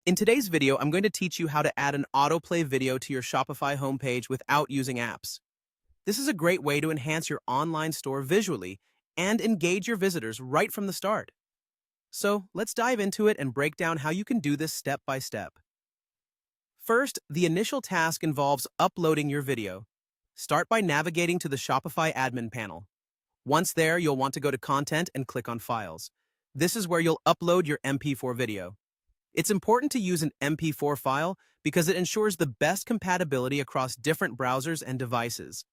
In today's video, I'm going to teach you how to add an autoplay video to your Shopify homepage without using apps. This is a great way to enhance your online store visually and engage your visitors right from the start. So let's dive into it and break down how you can do this step by step. First, the initial task involves uploading your video. Start by navigating to the Shopify admin panel. Once there, you'll want to go to Content and click on Files. This is where you'll upload your MP4 video. It's important to use an MP4 file because it ensures the best compatibility across different browsers and devices.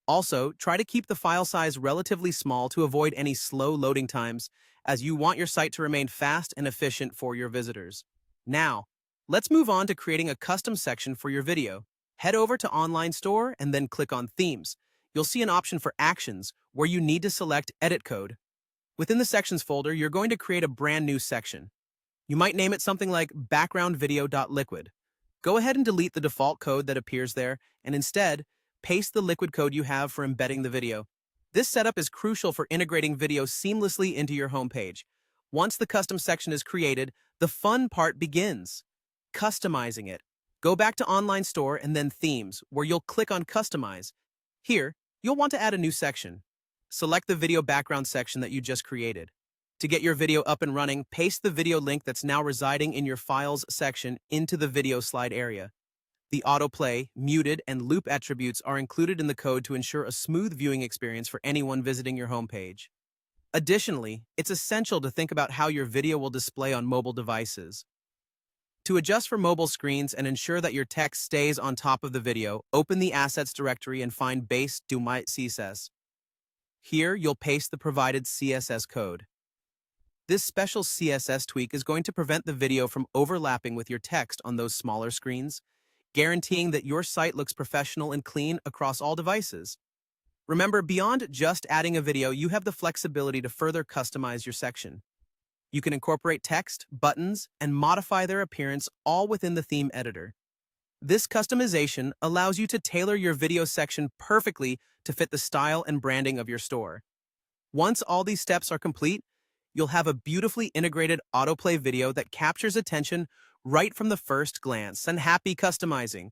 Also, try to keep the file size relatively small to avoid any slow loading times, as you want your site to remain fast and efficient for your visitors. Now, let's move on to creating a custom section for your video. Head over to Online Store and then click on Themes. You'll see an option for Actions where you need to select Edit Code. Within the Sections folder, you're going to create a brand new section. You might name it something like backgroundvideo.liquid. Go ahead and delete the default code that appears there, and instead, paste the liquid code you have for embedding the video. This setup is crucial for integrating video seamlessly into your homepage. Once the custom section is created, the fun part begins: customizing it. Go back to Online Store and then Themes, where you'll click on Customize. Here, you'll want to add a new section. Select the video background section that you just created. To get your video up and running, paste the video link that's now residing in your Files section into the video slide area. The autoplay, muted, and loop attributes are included in the code to ensure a smooth viewing experience for anyone visiting your homepage. Additionally, it's essential to think about how your video will display on mobile devices. To adjust for mobile screens and ensure that your text stays on top of the video, open the Assets directory and find Base du CSS. Here, you'll paste the provided CSS code. This special CSS tweak is going to prevent the video from overlapping with your text on those smaller screens, guaranteeing that your site looks professional and clean across all devices. Remember, beyond just adding a video, you have the flexibility to further customize your section. You can incorporate text, buttons, and modify their appearance all within the theme editor. This customization allows you to tailor your video section perfectly to fit the style and branding of your store. Once all these steps are complete, you'll have a beautifully integrated autoplay video that captures attention right from the first glance. And happy customizing!